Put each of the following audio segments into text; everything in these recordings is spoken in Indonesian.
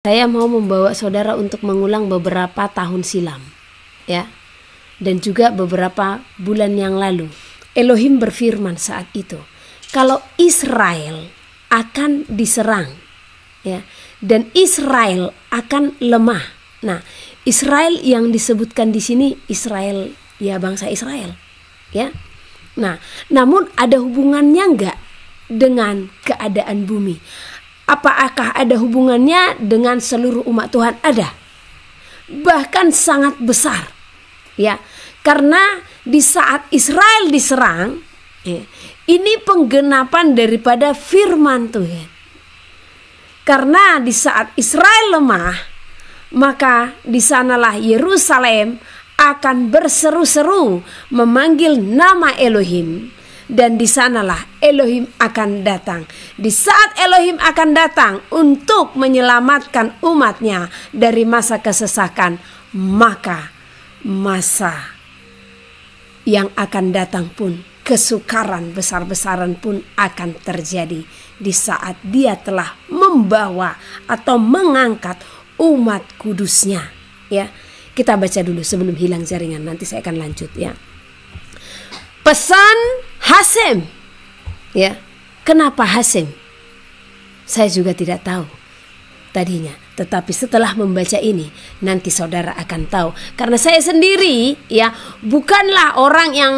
Saya mau membawa saudara untuk mengulang beberapa tahun silam, ya, dan juga beberapa bulan yang lalu. Elohim berfirman saat itu, kalau Israel akan diserang, ya, dan Israel akan lemah. Nah, Israel yang disebutkan di sini Israel, ya, bangsa Israel, ya. Nah, namun ada hubungannya enggak dengan keadaan bumi? Apakah ada hubungannya dengan seluruh umat Tuhan? Ada. Bahkan sangat besar. Ya, karena di saat Israel diserang, ini penggenapan daripada firman Tuhan. Karena di saat Israel lemah, maka di sanalah Yerusalem akan berseru-seru memanggil nama Elohim. Dan di sanalah Elohim akan datang. Di saat Elohim akan datang untuk menyelamatkan umatnya dari masa kesesakan, maka masa yang akan datang pun, kesukaran besar-besaran pun akan terjadi di saat dia telah membawa atau mengangkat umat kudusnya. Ya, kita baca dulu sebelum hilang jaringan, nanti saya akan lanjut, ya. Pesan Hasem, ya. Kenapa Hasem? Saya juga tidak tahu tadinya, tetapi setelah membaca ini nanti saudara akan tahu. Karena saya sendiri, ya, bukanlah orang yang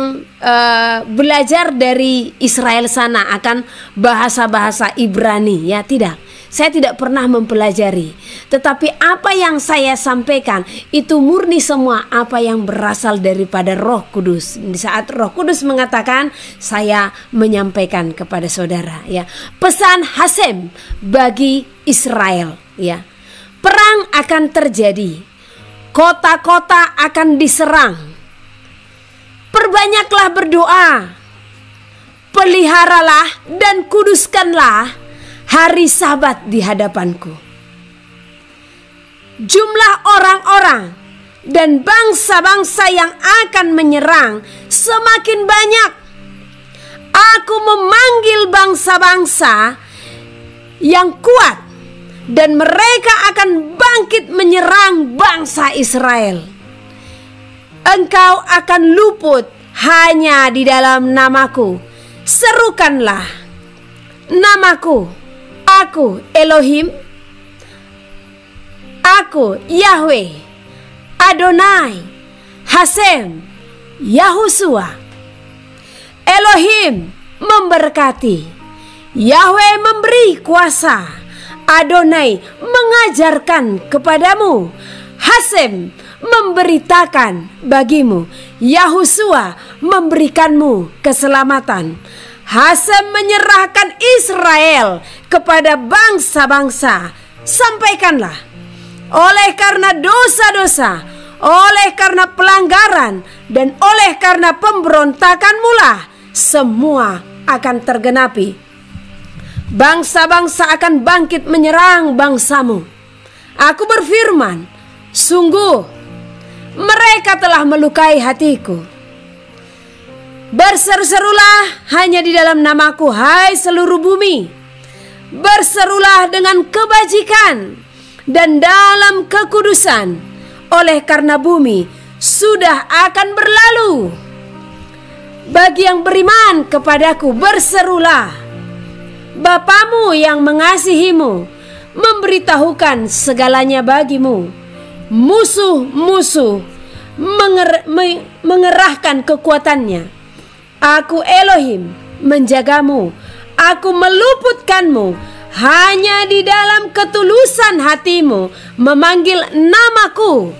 belajar dari Israel sana akan bahasa-bahasa Ibrani, ya, tidak. Saya tidak pernah mempelajari, tetapi apa yang saya sampaikan itu murni semua apa yang berasal daripada Roh Kudus. Di saat Roh Kudus mengatakan, saya menyampaikan kepada saudara, ya. Pesan Hasem bagi Israel, ya. Perang akan terjadi, kota-kota akan diserang. Perbanyaklah berdoa, peliharalah dan kuduskanlah hari Sabat di hadapanku. Jumlah orang-orang dan bangsa-bangsa yang akan menyerang semakin banyak. Aku memanggil bangsa-bangsa yang kuat dan mereka akan bangkit menyerang bangsa Israel. Engkau akan luput hanya di dalam namaku. Serukanlah namaku. Aku Elohim, aku Yahweh, Adonai, Hasem, Yahushua. Elohim memberkati, Yahweh memberi kuasa, Adonai mengajarkan kepadamu, Hasem memberitakan bagimu, Yahushua memberikanmu keselamatan. Hasem menyerahkan Israel kepada bangsa-bangsa. Sampaikanlah, oleh karena dosa-dosa, oleh karena pelanggaran, dan oleh karena pemberontakanmu lah, semua akan tergenapi. Bangsa-bangsa akan bangkit menyerang bangsamu. Aku berfirman, sungguh mereka telah melukai hatiku. Berseru-serulah hanya di dalam namaku, hai seluruh bumi. Berserulah dengan kebajikan dan dalam kekudusan, oleh karena bumi sudah akan berlalu. Bagi yang beriman kepadaku, berserulah. Bapamu yang mengasihimu memberitahukan segalanya bagimu. Musuh-musuh mengerahkan kekuatannya. Aku Elohim menjagamu, aku meluputkanmu hanya di dalam ketulusan hatimu memanggil namaku.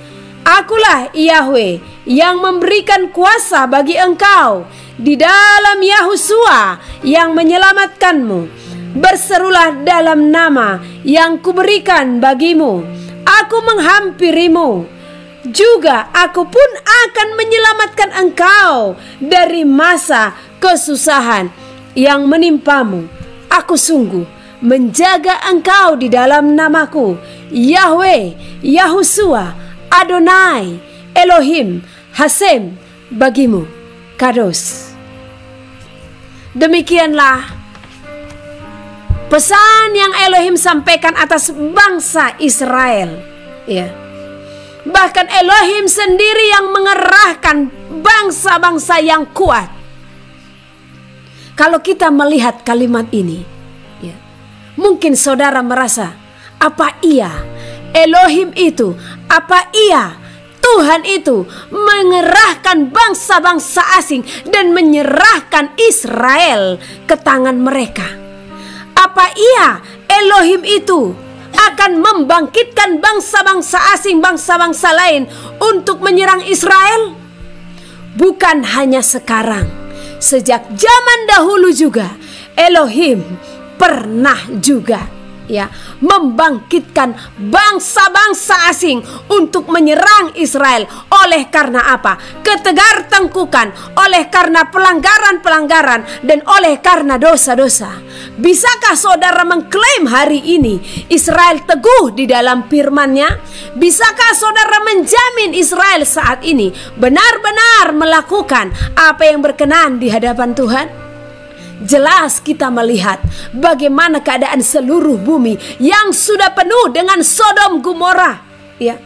Akulah Yahweh yang memberikan kuasa bagi engkau di dalam Yahushua yang menyelamatkanmu. Berserulah dalam nama yang kuberikan bagimu. Aku menghampirimu. Juga aku pun akan menyelamatkan engkau dari masa kesusahan yang menimpamu. Aku sungguh menjaga engkau di dalam namaku, Yahweh, Yahushua, Adonai, Elohim, Hasem bagimu, Kados. Demikianlah Pesan yang Elohim sampaikan atas bangsa Israel, ya. Bahkan Elohim sendiri yang mengerahkan bangsa-bangsa yang kuat. Kalau kita melihat kalimat ini, ya, mungkin saudara merasa, apa iya Elohim itu, apa iya Tuhan itu mengerahkan bangsa-bangsa asing dan menyerahkan Israel ke tangan mereka? Apa iya Elohim itu akan membangkitkan bangsa-bangsa asing, bangsa-bangsa lain untuk menyerang Israel? Bukan hanya sekarang, sejak zaman dahulu juga Elohim pernah juga, ya, membangkitkan bangsa-bangsa asing untuk menyerang Israel. Oleh karena apa? Ketegar tengkukan, oleh karena pelanggaran-pelanggaran, dan oleh karena dosa-dosa. Bisakah saudara mengklaim hari ini Israel teguh di dalam firman-Nya? Bisakah saudara menjamin Israel saat ini benar-benar melakukan apa yang berkenan di hadapan Tuhan? Jelas kita melihat bagaimana keadaan seluruh bumi yang sudah penuh dengan Sodom Gomora, ya.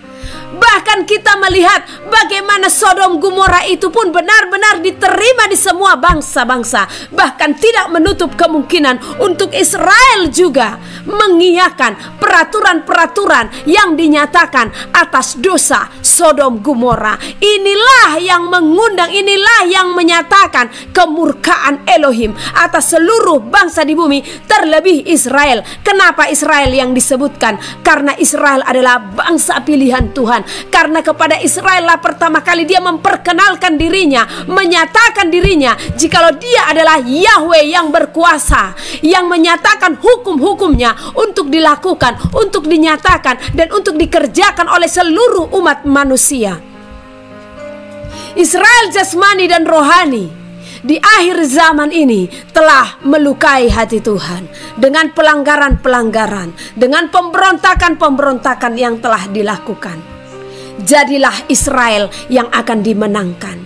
Bahkan kita melihat bagaimana Sodom Gomora itu pun benar-benar diterima di semua bangsa-bangsa. Bahkan tidak menutup kemungkinan untuk Israel juga mengiyakan peraturan-peraturan yang dinyatakan atas dosa Sodom Gomora. Inilah yang mengundang, inilah yang menyatakan kemurkaan Elohim atas seluruh bangsa di bumi, terlebih Israel. Kenapa Israel yang disebutkan? Karena Israel adalah bangsa pilihan Tuhan. Karena kepada Israel lah pertama kali dia memperkenalkan dirinya, menyatakan dirinya jikalau dia adalah Yahweh yang berkuasa, yang menyatakan hukum-hukumnya untuk dilakukan, untuk dinyatakan, dan untuk dikerjakan oleh seluruh umat manusia. Israel jasmani dan rohani di akhir zaman ini telah melukai hati Tuhan dengan pelanggaran-pelanggaran, dengan pemberontakan-pemberontakan yang telah dilakukan. Jadilah Israel yang akan dimenangkan.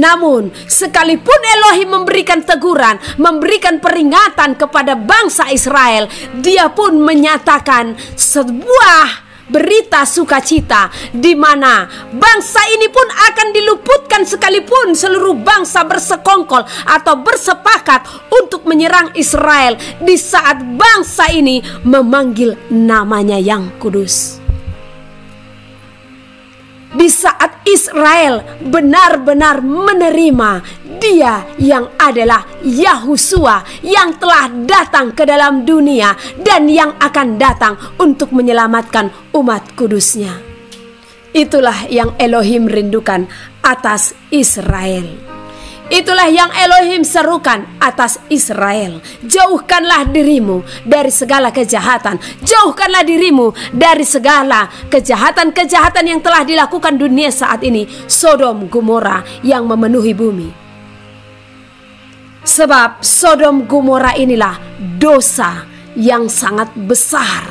Namun sekalipun Elohim memberikan teguran, memberikan peringatan kepada bangsa Israel, dia pun menyatakan sebuah berita sukacita di mana bangsa ini pun akan diluputkan sekalipun seluruh bangsa bersekongkol atau bersepakat untuk menyerang Israel di saat bangsa ini memanggil namanya yang kudus. Di saat Israel benar-benar menerima Dia yang adalah Yahusua yang telah datang ke dalam dunia dan yang akan datang untuk menyelamatkan umat kudusnya. Itulah yang Elohim rindukan atas Israel. Itulah yang Elohim serukan atas Israel. Jauhkanlah dirimu dari segala kejahatan. Jauhkanlah dirimu dari segala kejahatan-kejahatan yang telah dilakukan dunia saat ini. Sodom Gomora yang memenuhi bumi. Sebab Sodom Gomora inilah dosa yang sangat besar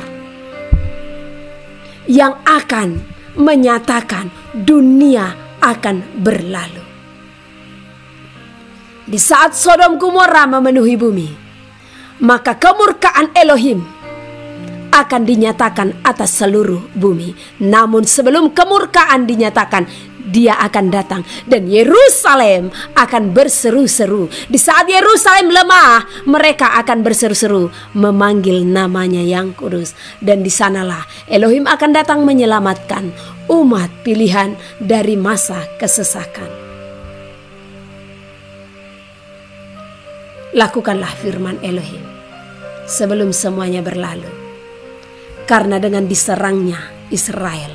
yang akan menyatakan dunia akan berlalu. Di saat Sodom Gomora memenuhi bumi, maka kemurkaan Elohim akan dinyatakan atas seluruh bumi. Namun sebelum kemurkaan dinyatakan, Dia akan datang dan Yerusalem akan berseru-seru. Di saat Yerusalem lemah, mereka akan berseru-seru memanggil namanya yang kudus. Dan di sanalah Elohim akan datang menyelamatkan umat pilihan dari masa kesesakan. Lakukanlah firman Elohim sebelum semuanya berlalu. Karena dengan diserangnya Israel,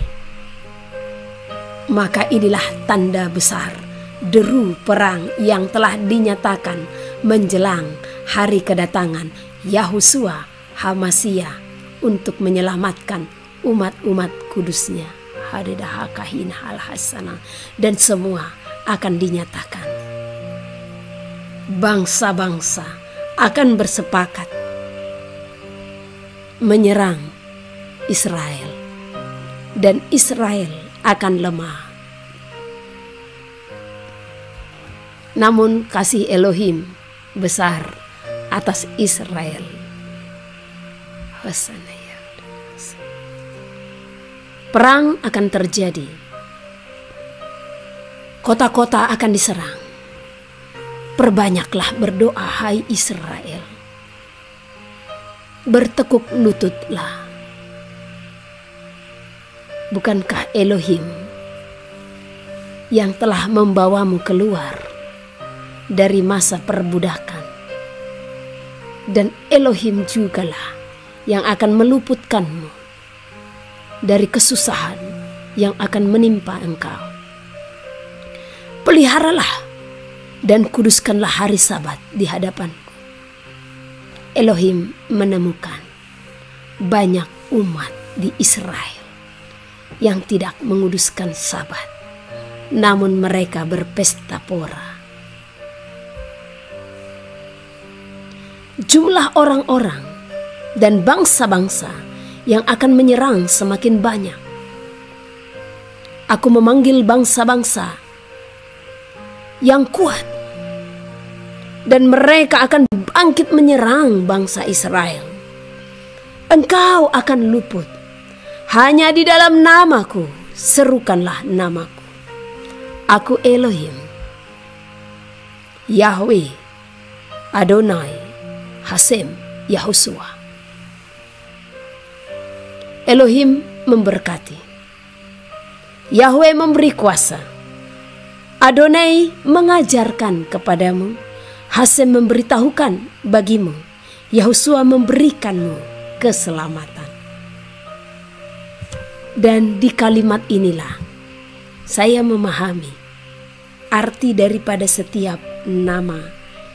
maka inilah tanda besar deru perang yang telah dinyatakan menjelang hari kedatangan Yahusua HaMasyiah untuk menyelamatkan umat-umat kudusnya. Hadidahakahin al-hasanah. Dan semua akan dinyatakan. Bangsa-bangsa akan bersepakat menyerang Israel dan Israel akan lemah. Namun kasih Elohim besar atas Israel. Perang akan terjadi. Kota-kota akan diserang. Perbanyaklah berdoa, hai Israel. Bertekuk lututlah. Bukankah Elohim yang telah membawamu keluar dari masa perbudakan, dan Elohim jugalah yang akan meluputkanmu dari kesusahan yang akan menimpa engkau. Peliharalah dan kuduskanlah hari Sabat di hadapanku. Elohim menemukan banyak umat di Israel yang tidak menguduskan Sabat, namun mereka berpesta pora. Jumlah orang-orang dan bangsa-bangsa yang akan menyerang semakin banyak. Aku memanggil bangsa-bangsa yang kuat, dan mereka akan bangkit menyerang bangsa Israel. Engkau akan luput. Hanya di dalam namaku serukanlah namaku. Aku Elohim, Yahweh, Adonai, Hasem, Yahushua. Elohim memberkati. Yahweh memberi kuasa. Adonai mengajarkan kepadamu. Hasem memberitahukan bagimu. Yahushua memberikanmu keselamatan. Dan di kalimat inilah saya memahami arti daripada setiap nama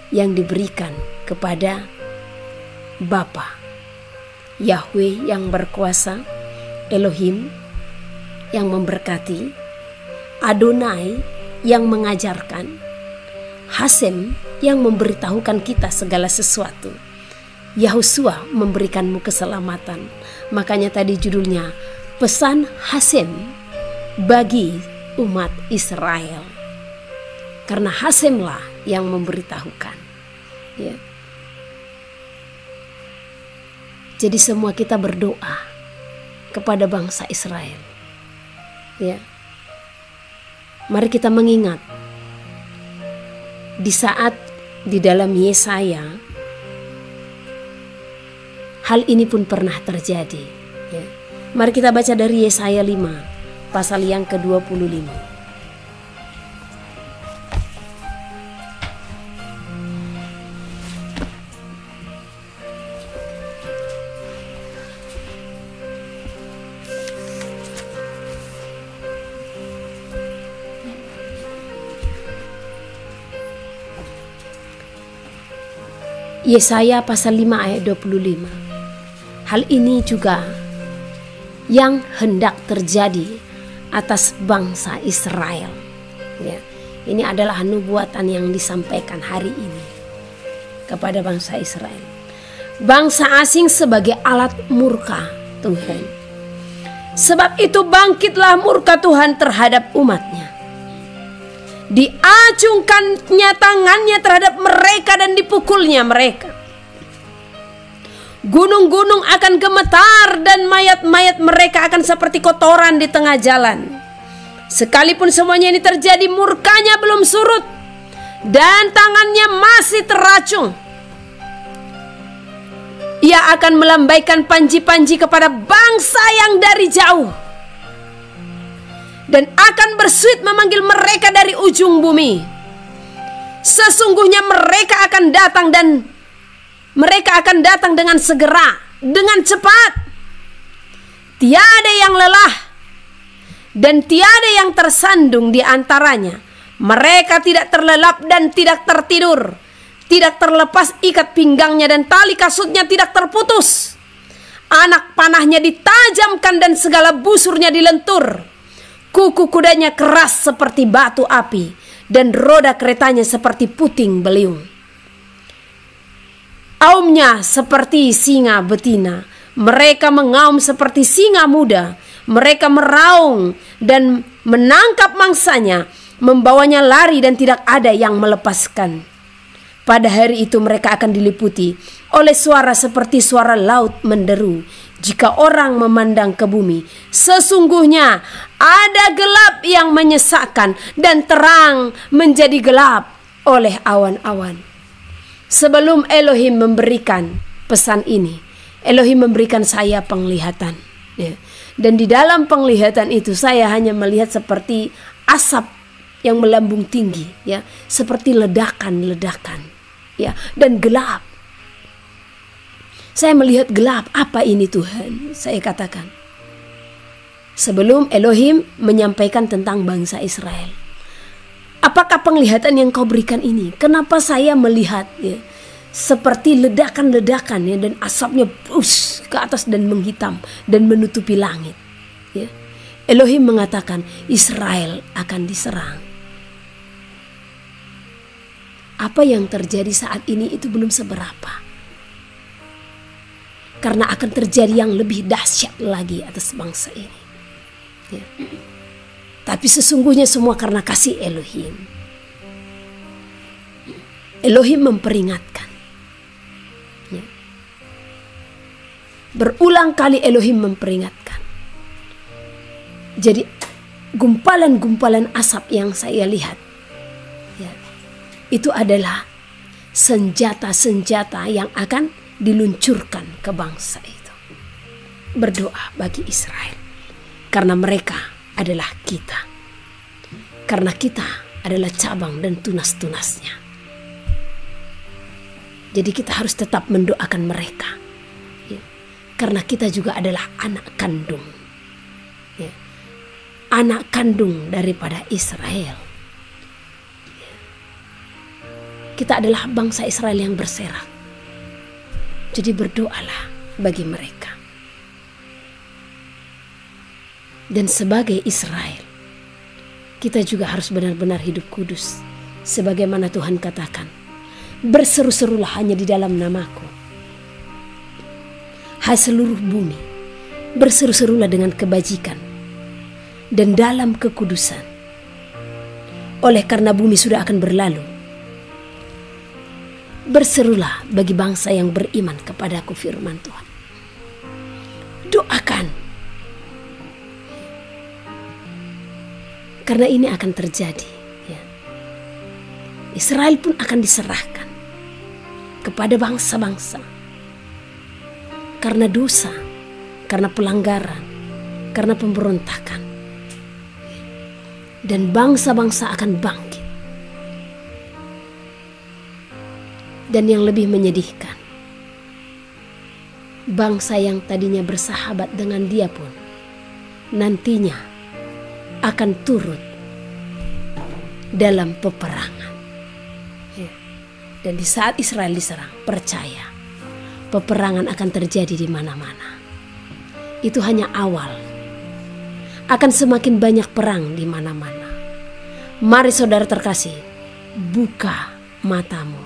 yang diberikan kepada Bapa. Yahweh yang berkuasa, Elohim yang memberkati, Adonai yang mengajarkan, Hasem yang memberitahukan kita segala sesuatu, Yahushua memberikanmu keselamatan. Makanya tadi judulnya pesan Hasem bagi umat Israel, karena Hasemlah yang memberitahukan, ya. Jadi semua kita berdoa kepada bangsa Israel, ya. Mari kita mengingat di saat di dalam Yesaya hal ini pun pernah terjadi, ya. Mari kita baca dari Yesaya 5 pasal yang ke-25. Yesaya pasal 5 ayat 25. Hal ini juga yang hendak terjadi atas bangsa Israel, ya. Ini adalah nubuatan yang disampaikan hari ini kepada bangsa Israel. Bangsa asing sebagai alat murka Tuhan. Sebab itu bangkitlah murka Tuhan terhadap umatnya. Diacungkannya tangannya terhadap mereka dan dipukulnya mereka. Gunung-gunung akan gemetar dan mayat-mayat mereka akan seperti kotoran di tengah jalan. Sekalipun semuanya ini terjadi, murkanya belum surut dan tangannya masih teracung. Ia akan melambaikan panji-panji kepada bangsa yang dari jauh dan akan bersuit memanggil mereka dari ujung bumi. Sesungguhnya mereka akan datang dan mereka akan datang dengan segera, dengan cepat. Tiada yang lelah dan tiada yang tersandung di antaranya. Mereka tidak terlelap dan tidak tertidur. Tidak terlepas ikat pinggangnya dan tali kasutnya tidak terputus. Anak panahnya ditajamkan dan segala busurnya dilentur. Kuku kudanya keras seperti batu api dan roda keretanya seperti puting beliung. Aumnya seperti singa betina. Mereka mengaum seperti singa muda. Mereka meraung dan menangkap mangsanya, membawanya lari dan tidak ada yang melepaskan. Pada hari itu mereka akan diliputi oleh suara seperti suara laut menderu. Jika orang memandang ke bumi, sesungguhnya ada gelap yang menyesakkan dan terang menjadi gelap oleh awan-awan. Sebelum Elohim memberikan pesan ini, Elohim memberikan saya penglihatan. Ya. Dan di dalam penglihatan itu saya hanya melihat seperti asap yang melambung tinggi, ya, seperti ledakan-ledakan, ya, dan gelap. Saya melihat gelap. Apa ini Tuhan? Saya katakan. Sebelum Elohim menyampaikan tentang bangsa Israel. Apakah penglihatan yang kau berikan ini? Kenapa saya melihat, ya, seperti ledakan-ledakan, ya, dan asapnya bus ke atas dan menghitam dan menutupi langit, ya. Elohim mengatakan Israel akan diserang. Apa yang terjadi saat ini itu belum seberapa. Karena akan terjadi yang lebih dahsyat lagi atas bangsa ini. Ya. Tapi sesungguhnya semua karena kasih Elohim. Elohim memperingatkan. Ya. Berulang kali Elohim memperingatkan. Jadi gumpalan-gumpalan asap yang saya lihat, ya, itu adalah senjata-senjata yang akan diluncurkan ke bangsa itu. Berdoa bagi Israel, karena mereka adalah kita, karena kita adalah cabang dan tunas-tunasnya. Jadi kita harus tetap mendoakan mereka, ya, karena kita juga adalah anak kandung, ya, anak kandung daripada Israel. Ya. Kita adalah bangsa Israel yang berserak. Jadi berdoalah bagi mereka. Dan sebagai Israel, kita juga harus benar-benar hidup kudus. Sebagaimana Tuhan katakan, berseru-serulah hanya di dalam namaku. Hai seluruh bumi, berseru-serulah dengan kebajikan dan dalam kekudusan. Oleh karena bumi sudah akan berlalu, berserulah bagi bangsa yang beriman kepadaku, firman Tuhan. Doakan. Karena ini akan terjadi. Ya. Israel pun akan diserahkan kepada bangsa-bangsa. Karena dosa, karena pelanggaran, karena pemberontakan. Dan bangsa-bangsa akan bangkit. Dan yang lebih menyedihkan, bangsa yang tadinya bersahabat dengan dia pun nantinya akan turut dalam peperangan. Ya. Dan di saat Israel diserang, percaya, peperangan akan terjadi di mana-mana. Itu hanya awal. Akan semakin banyak perang di mana-mana. Mari saudara terkasih, buka matamu.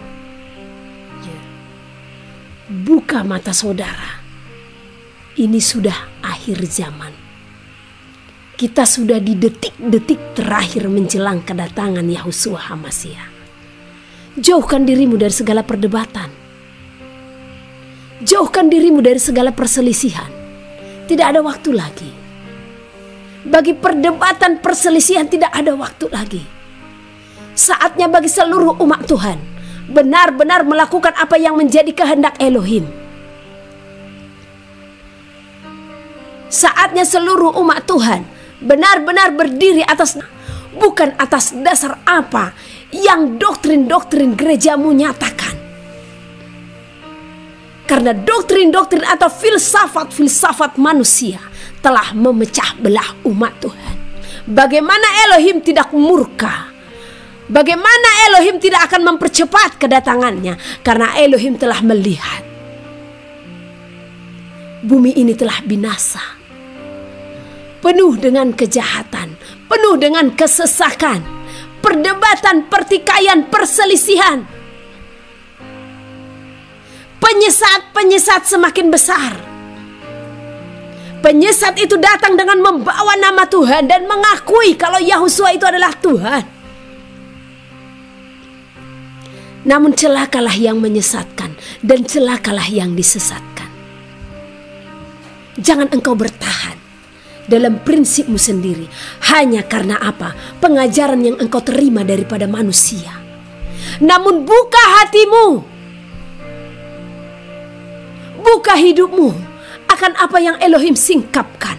Buka mata saudara. Ini sudah akhir zaman. Kita sudah di detik-detik terakhir menjelang kedatangan Yahushua HaMasyiah. Jauhkan dirimu dari segala perdebatan. Jauhkan dirimu dari segala perselisihan. Tidak ada waktu lagi. Bagi perdebatan perselisihan tidak ada waktu lagi. Saatnya bagi seluruh umat Tuhan benar-benar melakukan apa yang menjadi kehendak Elohim. Saatnya seluruh umat Tuhan benar-benar berdiri atas, bukan atas dasar apa yang doktrin-doktrin gerejamu nyatakan. Karena doktrin-doktrin atau filsafat-filsafat manusia telah memecah belah umat Tuhan. Bagaimana Elohim tidak murka? Bagaimana Elohim tidak akan mempercepat kedatangannya? Karena Elohim telah melihat bumi ini telah binasa, penuh dengan kejahatan, penuh dengan kesesakan, perdebatan, pertikaian, perselisihan. Penyesat-penyesat semakin besar. Penyesat itu datang dengan membawa nama Tuhan dan mengakui kalau Yahushua itu adalah Tuhan. Namun celakalah yang menyesatkan dan celakalah yang disesatkan. Jangan engkau bertahan dalam prinsipmu sendiri hanya karena apa? Pengajaran yang engkau terima daripada manusia. Namun buka hatimu, buka hidupmu akan apa yang Elohim singkapkan,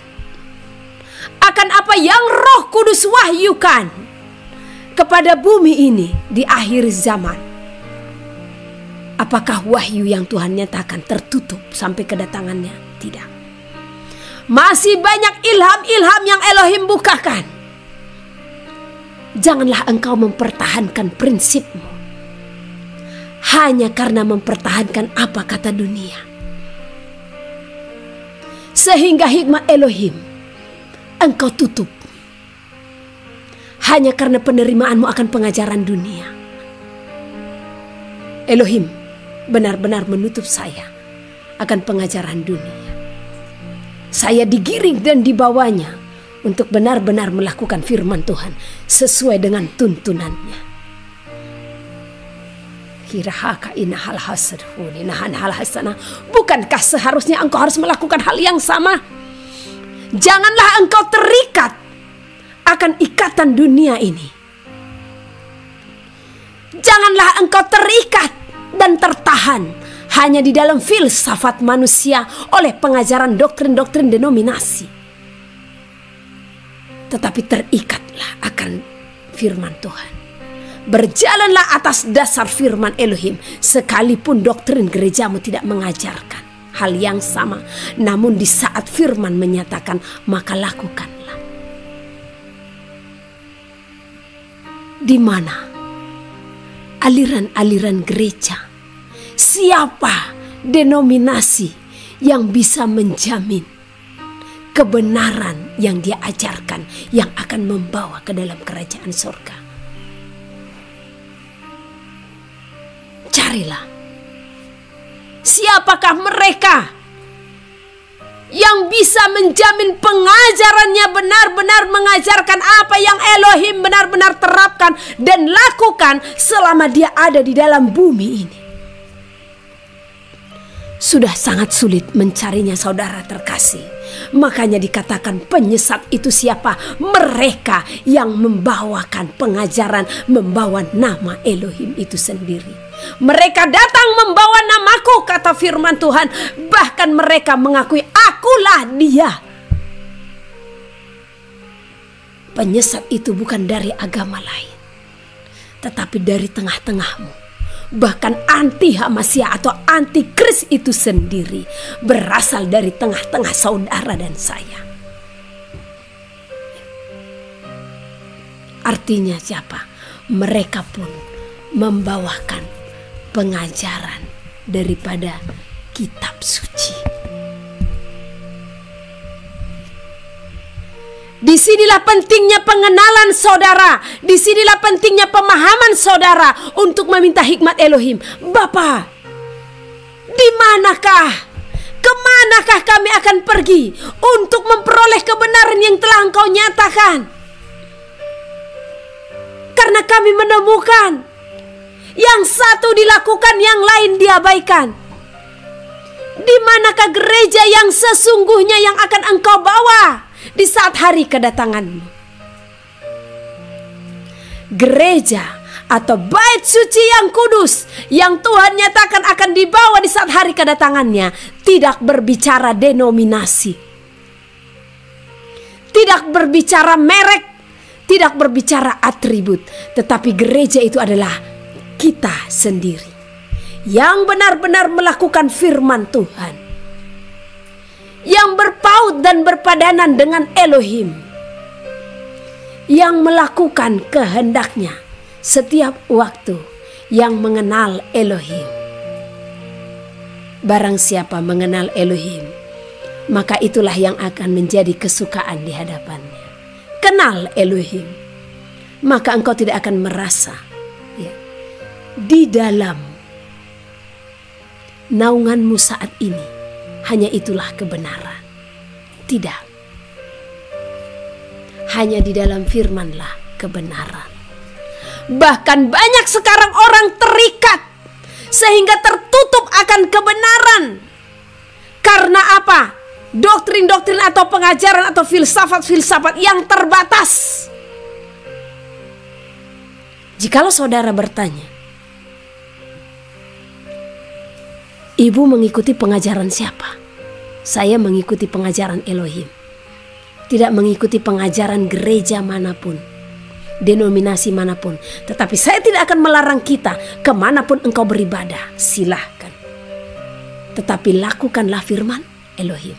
akan apa yang Roh Kudus wahyukan kepada bumi ini di akhir zaman. Apakah wahyu yang Tuhan nyatakan tertutup sampai kedatangannya? Tidak. Masih banyak ilham-ilham yang Elohim bukakan. Janganlah engkau mempertahankan prinsipmu hanya karena mempertahankan apa kata dunia, sehingga hikmat Elohim engkau tutup hanya karena penerimaanmu akan pengajaran dunia. Elohim benar-benar menutup saya akan pengajaran dunia. Saya digiring dan dibawanya untuk benar-benar melakukan firman Tuhan sesuai dengan tuntunannya. Bukankah seharusnya engkau harus melakukan hal yang sama? Janganlah engkau terikat akan ikatan dunia ini. Janganlah engkau terikat dan tertahan hanya di dalam filsafat manusia oleh pengajaran doktrin-doktrin denominasi. Tetapi terikatlah akan firman Tuhan. Berjalanlah atas dasar firman Elohim, sekalipun doktrin gerejamu tidak mengajarkan hal yang sama. Namun di saat firman menyatakan, maka lakukanlah. Di mana aliran-aliran gereja? Siapa denominasi yang bisa menjamin kebenaran yang dia ajarkan yang akan membawa ke dalam kerajaan surga? Carilah. Siapakah mereka yang bisa menjamin pengajarannya benar-benar mengajarkan apa yang Elohim benar-benar terapkan dan lakukan selama dia ada di dalam bumi ini? Sudah sangat sulit mencarinya, saudara terkasih. Makanya dikatakan penyesat itu siapa? Mereka yang membawakan pengajaran, membawa nama Elohim itu sendiri. Mereka datang membawa namaku, kata firman Tuhan. Bahkan mereka mengakui, akulah dia. Penyesat itu bukan dari agama lain, tetapi dari tengah-tengahmu. Bahkan anti Hamasya atau anti Kris itu sendiri berasal dari tengah-tengah saudara dan saya. Artinya siapa? Mereka pun membawakan pengajaran daripada kitab suci. Disinilah pentingnya pengenalan saudara. Disinilah pentingnya pemahaman saudara untuk meminta hikmat Elohim. Bapa, di manakah, kemanakah kami akan pergi untuk memperoleh kebenaran yang telah Engkau nyatakan? Karena kami menemukan yang satu dilakukan, yang lain diabaikan. Di manakah gereja yang sesungguhnya yang akan Engkau bawa di saat hari kedatanganmu? Gereja atau bait suci yang kudus yang Tuhan nyatakan akan dibawa di saat hari kedatangannya tidak berbicara denominasi, tidak berbicara merek, tidak berbicara atribut, tetapi gereja itu adalah kita sendiri yang benar-benar melakukan firman Tuhan, yang berpaut dan berpadanan dengan Elohim, yang melakukan kehendaknya setiap waktu, yang mengenal Elohim. Barang siapa mengenal Elohim, maka itulah yang akan menjadi kesukaan di hadapannya. Kenal Elohim, maka engkau tidak akan merasa di dalam naunganmu saat ini hanya itulah kebenaran. Tidak. Hanya di dalam firmanlah kebenaran. Bahkan banyak sekarang orang terikat sehingga tertutup akan kebenaran. Karena apa? Doktrin-doktrin atau pengajaran atau filsafat-filsafat yang terbatas. Jikalau saudara bertanya, ibu mengikuti pengajaran siapa? Saya mengikuti pengajaran Elohim. Tidak mengikuti pengajaran gereja manapun, denominasi manapun. Tetapi saya tidak akan melarang kita kemanapun engkau beribadah, silahkan. Tetapi lakukanlah firman Elohim.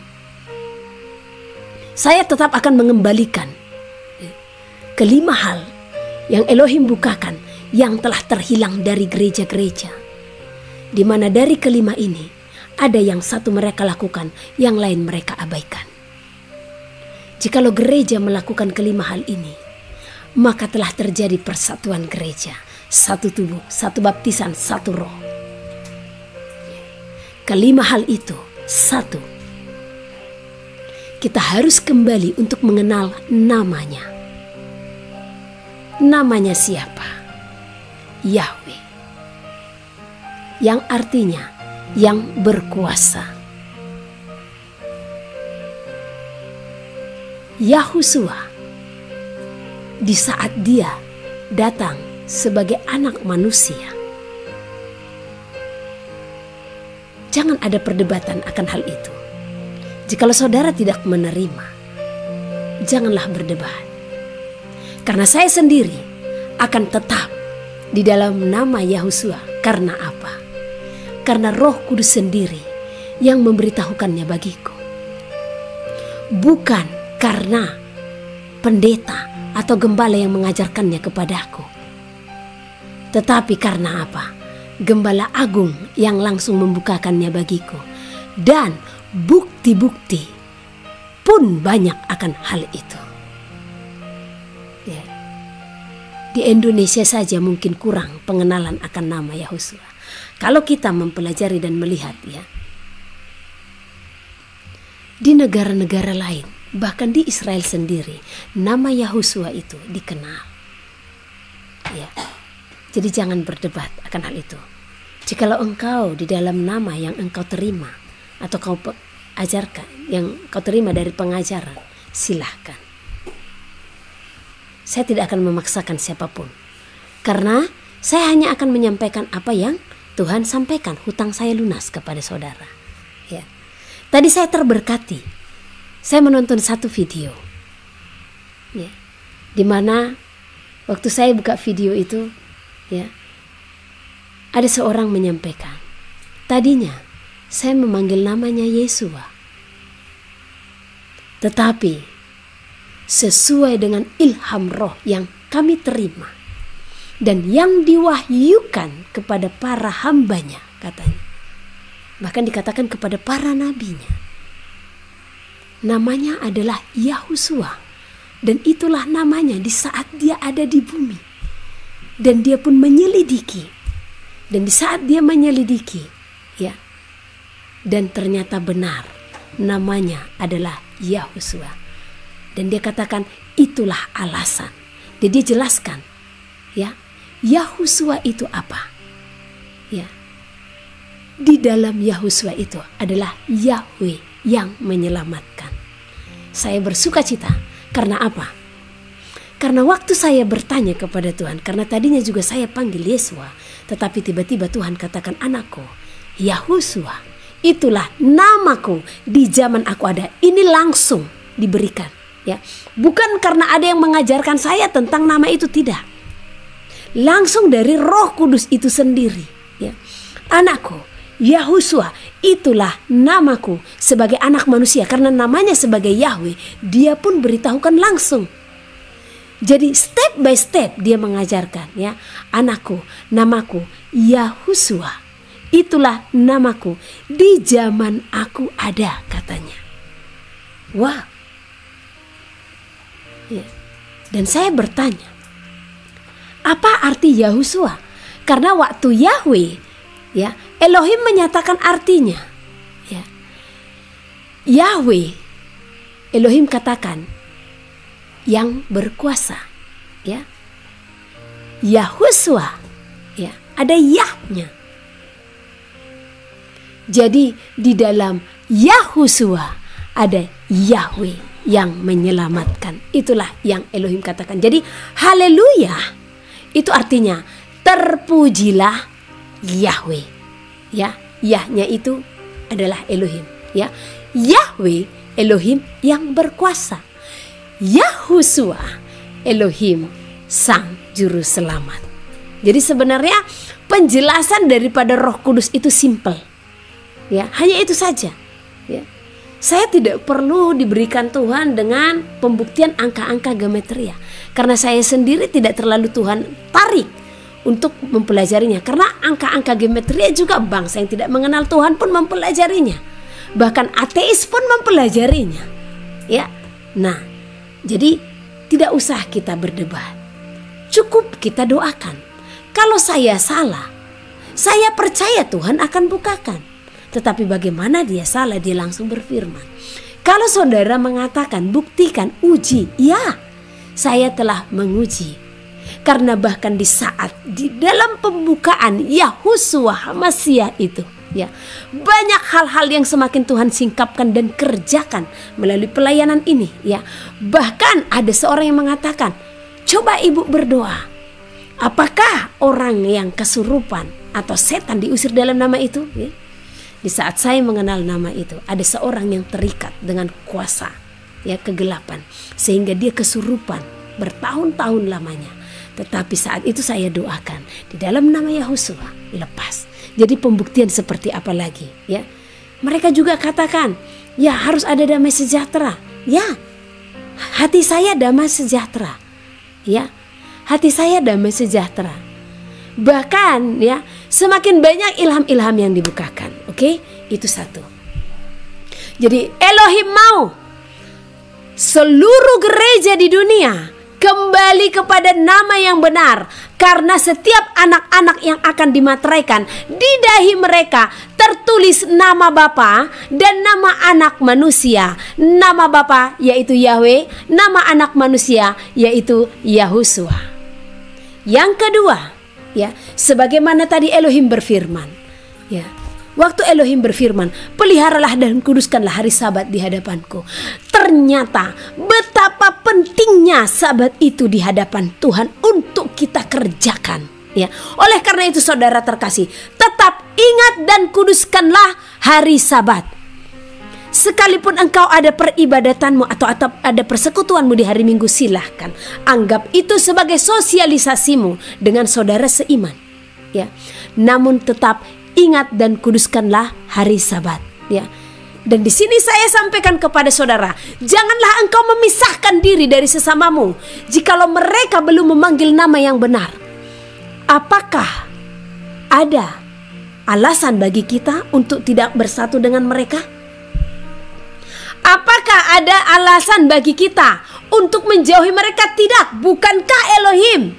Saya tetap akan mengembalikan kelima hal yang Elohim bukakan yang telah terhilang dari gereja-gereja. Di mana dari kelima ini ada yang satu mereka lakukan, yang lain mereka abaikan. Jikalau gereja melakukan kelima hal ini, maka telah terjadi persatuan gereja, satu tubuh, satu baptisan, satu roh. Kelima hal itu, satu, kita harus kembali untuk mengenal namanya. Namanya siapa? Yahweh, yang artinya yang berkuasa. Yahusua, di saat dia datang sebagai anak manusia, jangan ada perdebatan akan hal itu. Jikalau saudara tidak menerima, janganlah berdebat. Karena saya sendiri akan tetap di dalam nama Yahusua. Karena apa? Karena Roh Kudus sendiri yang memberitahukannya bagiku. Bukan karena pendeta atau gembala yang mengajarkannya kepadaku. Tetapi karena apa? Gembala agung yang langsung membukakannya bagiku. Dan bukti-bukti pun banyak akan hal itu. Ya. Di Indonesia saja mungkin kurang pengenalan akan nama Yahusua. Kalau kita mempelajari dan melihat, ya, di negara-negara lain, bahkan di Israel sendiri, nama Yahusua itu dikenal. Ya. Jadi jangan berdebat akan hal itu. Jikalau engkau di dalam nama yang engkau terima atau kau ajarkan, yang kau terima dari pengajaran, silahkan. Saya tidak akan memaksakan siapapun. Karena saya hanya akan menyampaikan apa yang Tuhan sampaikan. Hutang saya lunas kepada saudara. Ya. Tadi saya terberkati. Saya menonton satu video. Ya. Di mana waktu saya buka video itu, ya, ada seorang menyampaikan, tadinya saya memanggil namanya Yesua, tetapi sesuai dengan ilham roh yang kami terima dan yang diwahyukan kepada para hambanya, katanya, bahkan dikatakan kepada para nabinya, namanya adalah Yahusua, dan itulah namanya di saat dia ada di bumi. Dan dia pun menyelidiki, dan di saat dia menyelidiki, ya, dan ternyata benar namanya adalah Yahusua. Dan dia katakan itulah alasan. Dan dia jelaskan, ya, Yahusua itu apa? Ya, di dalam Yahusua itu adalah Yahweh yang menyelamatkan. Saya bersuka cita karena apa? Karena waktu saya bertanya kepada Tuhan, karena tadinya juga saya panggil Yesua, tetapi tiba-tiba Tuhan katakan, anakku, Yahusua, itulah namaku di zaman aku ada. Ini langsung diberikan, ya. Bukan karena ada yang mengajarkan saya tentang nama itu, tidak. Langsung dari Roh Kudus itu sendiri, ya. Anakku, Yahusua, itulah namaku sebagai anak manusia. Karena namanya sebagai Yahweh, dia pun beritahukan langsung. Jadi step by step dia mengajarkan, ya, anakku, namaku Yahusua, itulah namaku di zaman aku ada, katanya. Wah, ya. Dan saya bertanya, apa arti Yahusua? Karena waktu Yahweh, ya, Elohim menyatakan artinya, ya, Yahweh, Elohim katakan yang berkuasa, ya. Yahusua, ya, ada Yahnya. Jadi di dalam Yahusua ada Yahweh yang menyelamatkan. Itulah yang Elohim katakan. Jadi haleluya itu artinya terpujilah Yahweh. Ya, Yahnya itu adalah Elohim. Ya, Yahweh Elohim yang berkuasa. Yahusua Elohim sang juru selamat. Jadi sebenarnya penjelasan daripada Roh Kudus itu simple. Ya, hanya itu saja. Ya. Saya tidak perlu diberikan Tuhan dengan pembuktian angka-angka geometria, karena saya sendiri tidak terlalu Tuhan tarik untuk mempelajarinya. Karena angka-angka geometria juga bangsa yang tidak mengenal Tuhan pun mempelajarinya. Bahkan ateis pun mempelajarinya. Ya. Nah, jadi tidak usah kita berdebat. Cukup kita doakan. Kalau saya salah, saya percaya Tuhan akan bukakan. Tetapi bagaimana dia salah, dia langsung berfirman. Kalau saudara mengatakan buktikan, uji, ya, saya telah menguji. Karena bahkan di saat di dalam pembukaan Yahusua HaMasyiah itu, ya, banyak hal-hal yang semakin Tuhan singkapkan dan kerjakan melalui pelayanan ini, ya. Bahkan ada seorang yang mengatakan, coba ibu berdoa, apakah orang yang kesurupan atau setan diusir dalam nama itu, ya? Di saat saya mengenal nama itu, ada seorang yang terikat dengan kuasa, ya, kegelapan, sehingga dia kesurupan bertahun-tahun lamanya. Tetapi saat itu saya doakan di dalam nama Yahusua, lepas. Jadi pembuktian seperti apa lagi, ya? Mereka juga katakan, ya, harus ada damai sejahtera. Ya, hati saya damai sejahtera. Ya, hati saya damai sejahtera. Bahkan, ya, semakin banyak ilham-ilham yang dibukakan. Oke, itu satu. Jadi Elohim mau seluruh gereja di dunia kembali kepada nama yang benar. Karena setiap anak-anak yang akan dimateraikan, di dahi mereka tertulis nama Bapa dan nama anak manusia. Nama Bapa yaitu Yahweh, nama anak manusia yaitu Yahusua. Yang kedua, ya, sebagaimana tadi Elohim berfirman, ya, waktu Elohim berfirman, peliharalah dan kuduskanlah hari Sabat di hadapanku. Ternyata betapa pentingnya Sabat itu di hadapan Tuhan untuk kita kerjakan, ya. Oleh karena itu saudara terkasih, tetap ingat dan kuduskanlah hari Sabat. Sekalipun engkau ada peribadatanmu atau ada persekutuanmu di hari Minggu, silahkan anggap itu sebagai sosialisasimu dengan saudara seiman, ya. Namun tetap ingat dan kuduskanlah hari Sabat, ya. Dan di sini saya sampaikan kepada saudara, janganlah engkau memisahkan diri dari sesamamu jikalau mereka belum memanggil nama yang benar. Apakah ada alasan bagi kita untuk tidak bersatu dengan mereka? Apakah ada alasan bagi kita untuk menjauhi mereka? Tidak. Bukankah Elohim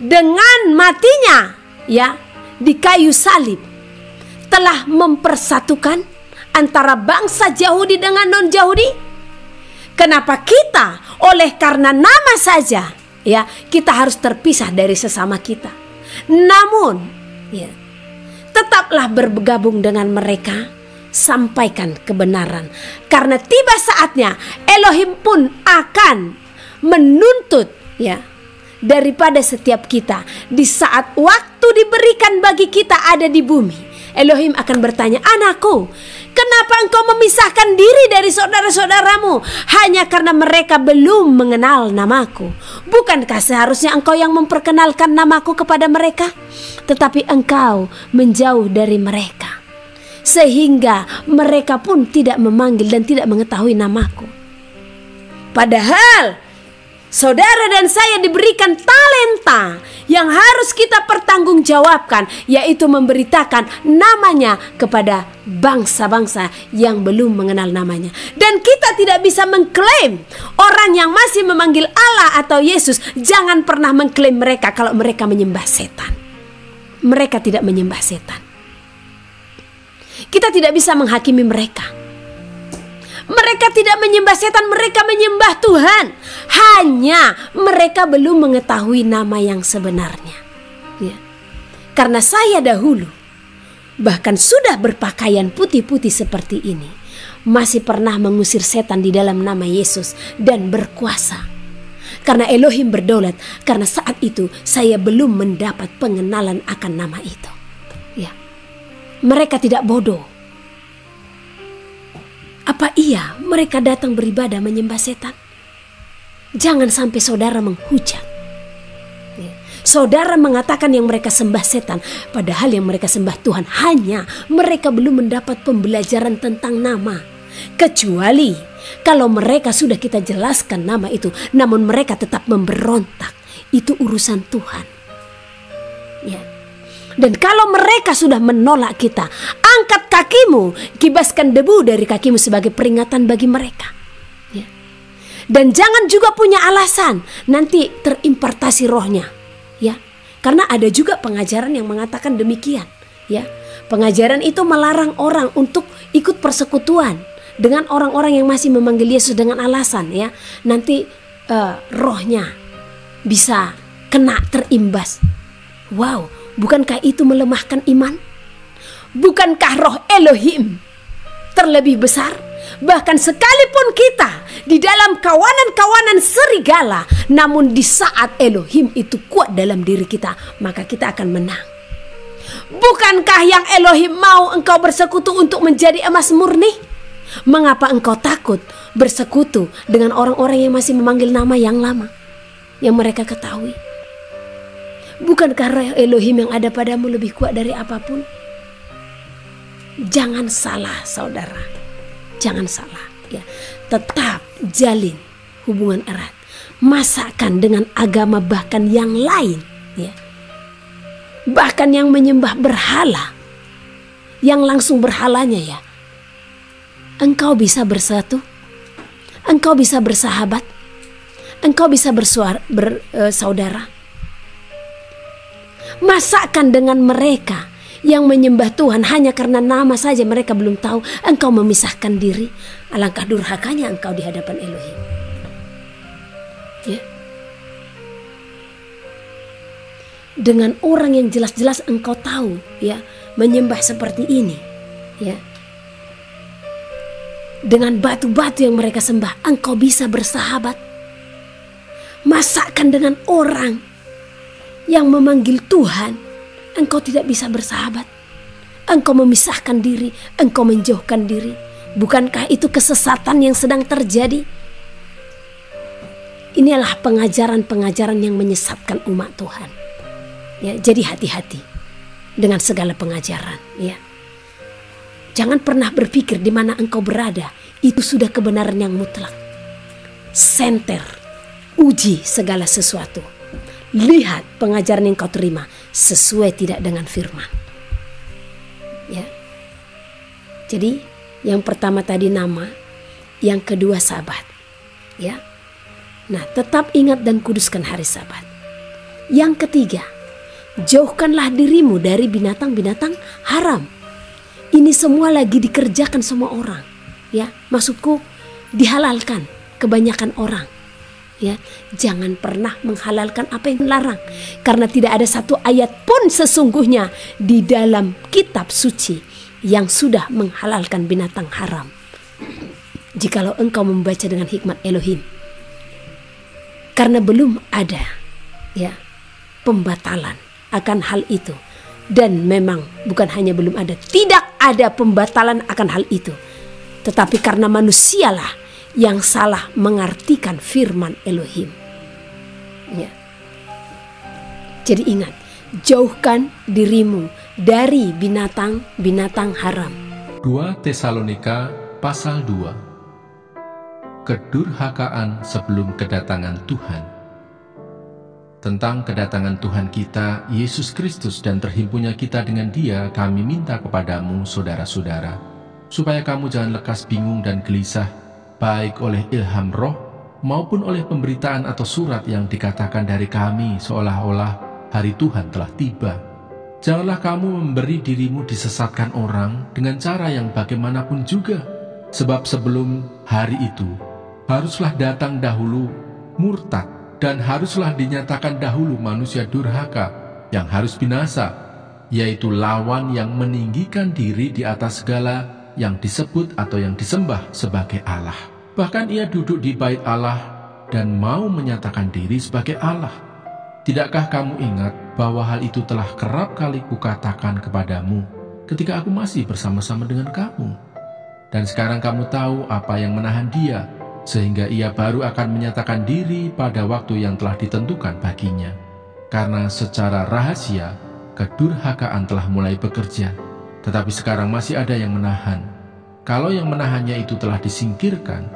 dengan matinya, ya, di kayu salib telah mempersatukan antara bangsa Yahudi dengan non-Yahudi? Kenapa kita oleh karena nama saja, ya, kita harus terpisah dari sesama kita? Namun, ya, tetaplah bergabung dengan mereka. Sampaikan kebenaran, karena tiba saatnya Elohim pun akan menuntut, ya, daripada setiap kita. Di saat waktu diberikan bagi kita ada di bumi, Elohim akan bertanya, anakku, kenapa engkau memisahkan diri dari saudara-saudaramu hanya karena mereka belum mengenal namaku? Bukankah seharusnya engkau yang memperkenalkan namaku kepada mereka? Tetapi engkau menjauh dari mereka, sehingga mereka pun tidak memanggil dan tidak mengetahui namaku. Padahal saudara dan saya diberikan talenta yang harus kita pertanggungjawabkan, yaitu memberitakan namanya kepada bangsa-bangsa yang belum mengenal namanya. Dan kita tidak bisa mengklaim orang yang masih memanggil Allah atau Yesus. Jangan pernah mengklaim mereka kalau mereka menyembah setan. Mereka tidak menyembah setan. Kita tidak bisa menghakimi mereka. Mereka tidak menyembah setan, mereka menyembah Tuhan. Hanya mereka belum mengetahui nama yang sebenarnya. Ya. Karena saya dahulu bahkan sudah berpakaian putih-putih seperti ini, masih pernah mengusir setan di dalam nama Yesus dan berkuasa. Karena Elohim berdaulat, karena saat itu saya belum mendapat pengenalan akan nama itu. Ya. Mereka tidak bodoh. Apa iya mereka datang beribadah menyembah setan? Jangan sampai saudara menghujat. Ya. Saudara mengatakan yang mereka sembah setan, padahal yang mereka sembah Tuhan. Hanya mereka belum mendapat pembelajaran tentang nama. Kecuali kalau mereka sudah kita jelaskan nama itu, namun mereka tetap memberontak, itu urusan Tuhan. Ya. Dan kalau mereka sudah menolak kita, angkat kakimu, kibaskan debu dari kakimu sebagai peringatan bagi mereka. Ya. Dan jangan juga punya alasan nanti terimpartasi rohnya. Ya. Karena ada juga pengajaran yang mengatakan demikian. Ya. Pengajaran itu melarang orang untuk ikut persekutuan dengan orang-orang yang masih memanggil Yesus dengan alasan, ya, nanti rohnya bisa kena terimbas. Wow, bukankah itu melemahkan iman? Bukankah roh Elohim terlebih besar? Bahkan sekalipun kita di dalam kawanan-kawanan serigala, namun di saat Elohim itu kuat dalam diri kita, maka kita akan menang. Bukankah yang Elohim mau engkau bersekutu untuk menjadi emas murni? Mengapa engkau takut bersekutu dengan orang-orang yang masih memanggil nama yang lama, yang mereka ketahui? Bukankah roh Elohim yang ada padamu lebih kuat dari apapun? Jangan salah, saudara. Jangan salah, ya. Tetap jalin hubungan erat. Masakan dengan agama bahkan yang lain, ya. Bahkan yang menyembah berhala, yang langsung berhalanya, ya. Engkau bisa bersatu, engkau bisa bersahabat, engkau bisa bersaudara. Masakan dengan mereka yang menyembah Tuhan hanya karena nama saja mereka belum tahu, engkau memisahkan diri. Alangkah durhakanya engkau di hadapan Elohim. Ya. Dengan orang yang jelas-jelas engkau tahu, ya, menyembah seperti ini, ya. Dengan batu-batu yang mereka sembah, engkau bisa bersahabat. Masakan dengan orang yang memanggil Tuhan, engkau tidak bisa bersahabat. Engkau memisahkan diri, engkau menjauhkan diri. Bukankah itu kesesatan yang sedang terjadi? Inilah pengajaran-pengajaran yang menyesatkan umat Tuhan. Ya, jadi hati-hati dengan segala pengajaran, ya. Jangan pernah berpikir di mana engkau berada itu sudah kebenaran yang mutlak. Senter, uji segala sesuatu. Lihat pengajaran yang kau terima sesuai tidak dengan firman. Ya. Jadi yang pertama tadi nama, yang kedua Sabat. Ya. Nah, tetap ingat dan kuduskan hari Sabat. Yang ketiga, jauhkanlah dirimu dari binatang-binatang haram. Ini semua lagi dikerjakan semua orang, ya. Maksudku dihalalkan kebanyakan orang, ya. Jangan pernah menghalalkan apa yang dilarang, karena tidak ada satu ayat pun sesungguhnya di dalam kitab suci yang sudah menghalalkan binatang haram. Jikalau engkau membaca dengan hikmat Elohim, karena belum ada, ya, pembatalan akan hal itu. Dan memang bukan hanya belum ada, tidak ada pembatalan akan hal itu. Tetapi karena manusialah yang salah mengartikan firman Elohim. Ya. Jadi ingat, jauhkan dirimu dari binatang-binatang haram. 2 Tesalonika pasal 2. Kedurhakaan sebelum kedatangan Tuhan. Tentang kedatangan Tuhan kita, Yesus Kristus, dan terhimpunnya kita dengan Dia, kami minta kepadamu, saudara-saudara, supaya kamu jangan lekas bingung dan gelisah, baik oleh ilham roh, maupun oleh pemberitaan atau surat yang dikatakan dari kami, seolah-olah hari Tuhan telah tiba. Janganlah kamu memberi dirimu disesatkan orang dengan cara yang bagaimanapun juga, Sebab sebelum hari itu, haruslah datang dahulu murtad, dan haruslah dinyatakan dahulu manusia durhaka yang harus binasa, yaitu lawan yang meninggikan diri di atas segala yang disebut atau yang disembah sebagai Allah. Bahkan ia duduk di bait Allah dan mau menyatakan diri sebagai Allah. Tidakkah kamu ingat bahwa hal itu telah kerap kali kukatakan kepadamu ketika aku masih bersama-sama dengan kamu? Dan sekarang kamu tahu apa yang menahan dia, sehingga ia baru akan menyatakan diri pada waktu yang telah ditentukan baginya. Karena secara rahasia, kedurhakaan telah mulai bekerja, tetapi sekarang masih ada yang menahan. Kalau yang menahannya itu telah disingkirkan,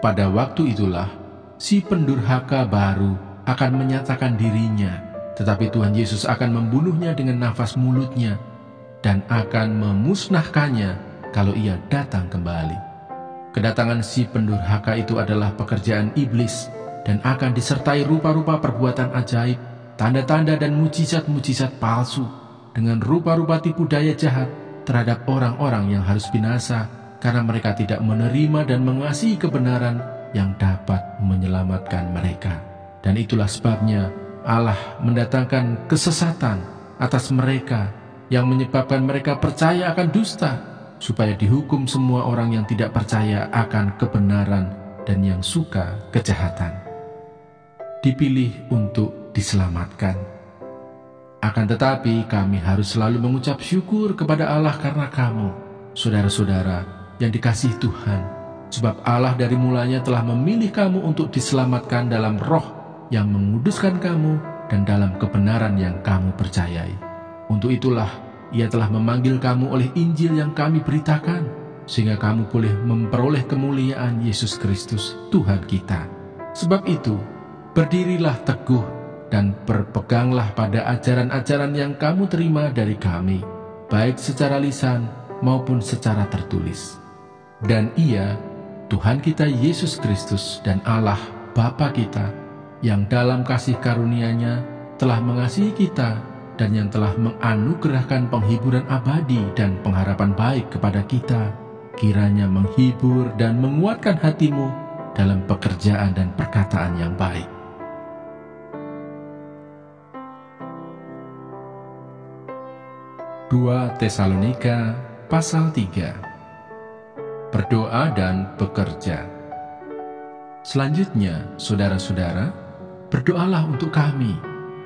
pada waktu itulah si pendurhaka baru akan menyatakan dirinya, tetapi Tuhan Yesus akan membunuhnya dengan nafas mulutnya dan akan memusnahkannya kalau ia datang kembali. Kedatangan si pendurhaka itu adalah pekerjaan iblis dan akan disertai rupa-rupa perbuatan ajaib, tanda-tanda dan mujizat-mujizat palsu dengan rupa-rupa tipu daya jahat terhadap orang-orang yang harus binasa karena mereka tidak menerima dan mengasihi kebenaran yang dapat menyelamatkan mereka. Dan itulah sebabnya Allah mendatangkan kesesatan atas mereka yang menyebabkan mereka percaya akan dusta, supaya dihukum semua orang yang tidak percaya akan kebenaran dan yang suka kejahatan. Dipilih untuk diselamatkan. Akan tetapi kami harus selalu mengucap syukur kepada Allah karena kamu, saudara-saudara yang dikasihi Tuhan, sebab Allah dari mulanya telah memilih kamu untuk diselamatkan dalam roh yang menguduskan kamu dan dalam kebenaran yang kamu percayai. Untuk itulah Ia telah memanggil kamu oleh Injil yang kami beritakan, sehingga kamu boleh memperoleh kemuliaan Yesus Kristus, Tuhan kita. Sebab itu, berdirilah teguh dan berpeganglah pada ajaran-ajaran yang kamu terima dari kami, baik secara lisan maupun secara tertulis. Dan Ia, Tuhan kita Yesus Kristus dan Allah Bapa kita, yang dalam kasih karunia-Nya telah mengasihi kita dan yang telah menganugerahkan penghiburan abadi dan pengharapan baik kepada kita, kiranya menghibur dan menguatkan hatimu dalam pekerjaan dan perkataan yang baik. Dua Tesalonika pasal 3. Berdoa dan bekerja. Selanjutnya, saudara-saudara, berdoalah untuk kami,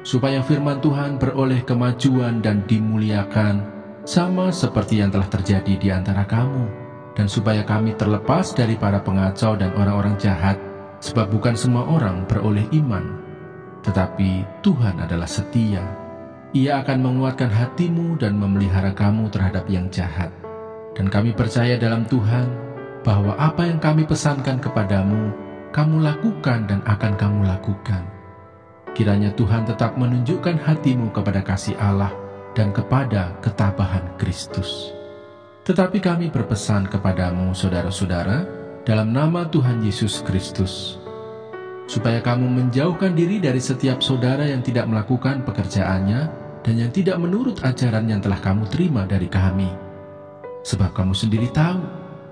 supaya firman Tuhan beroleh kemajuan dan dimuliakan, sama seperti yang telah terjadi di antara kamu, dan supaya kami terlepas dari para pengacau dan orang-orang jahat, sebab bukan semua orang beroleh iman. Tetapi Tuhan adalah setia. Ia akan menguatkan hatimu dan memelihara kamu terhadap yang jahat. Dan kami percaya dalam Tuhan, bahwa apa yang kami pesankan kepadamu, kamu lakukan dan akan kamu lakukan. Kiranya Tuhan tetap menunjukkan hatimu kepada kasih Allah dan kepada ketabahan Kristus. Tetapi kami berpesan kepadamu, saudara-saudara, dalam nama Tuhan Yesus Kristus, supaya kamu menjauhkan diri dari setiap saudara yang tidak melakukan pekerjaannya dan yang tidak menurut ajaran yang telah kamu terima dari kami. Sebab kamu sendiri tahu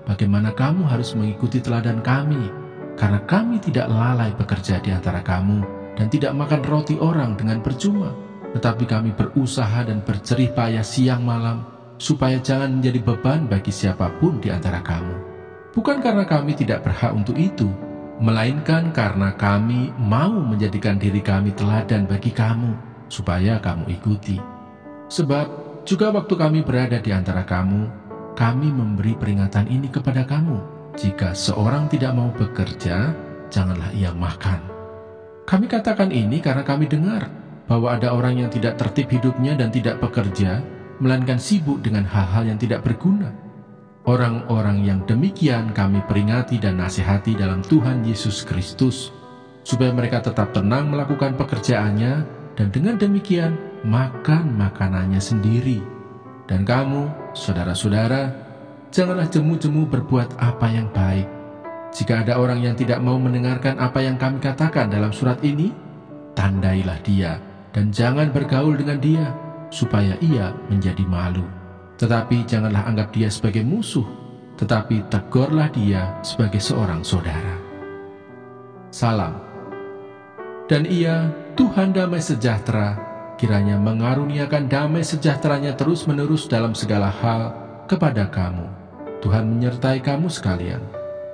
bagaimana kamu harus mengikuti teladan kami, karena kami tidak lalai bekerja di antara kamu dan tidak makan roti orang dengan percuma, tetapi kami berusaha dan berjerih payah siang malam, supaya jangan menjadi beban bagi siapapun di antara kamu. Bukan karena kami tidak berhak untuk itu, melainkan karena kami mau menjadikan diri kami teladan bagi kamu, supaya kamu ikuti. Sebab juga waktu kami berada di antara kamu, kami memberi peringatan ini kepada kamu: jika seorang tidak mau bekerja, janganlah ia makan. Kami katakan ini karena kami dengar bahwa ada orang yang tidak tertib hidupnya dan tidak bekerja, melainkan sibuk dengan hal-hal yang tidak berguna. Orang-orang yang demikian kami peringati dan nasihati dalam Tuhan Yesus Kristus, supaya mereka tetap tenang melakukan pekerjaannya, dan dengan demikian makan makanannya sendiri. Dan kamu, saudara-saudara, janganlah jemu-jemu berbuat apa yang baik. Jika ada orang yang tidak mau mendengarkan apa yang kami katakan dalam surat ini, tandailah dia dan jangan bergaul dengan dia, supaya ia menjadi malu. Tetapi janganlah anggap dia sebagai musuh, tetapi tegurlah dia sebagai seorang saudara. Salam. Dan ia, Tuhan damai sejahtera, kiranya mengaruniakan damai sejahteranya terus-menerus dalam segala hal kepada kamu. Tuhan menyertai kamu sekalian.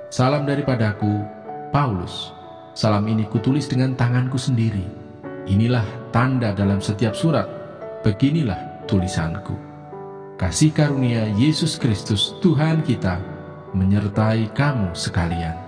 Salam daripadaku, Paulus. Salam ini kutulis dengan tanganku sendiri. Inilah tanda dalam setiap surat. Beginilah tulisanku. Kasih karunia Yesus Kristus Tuhan kita menyertai kamu sekalian.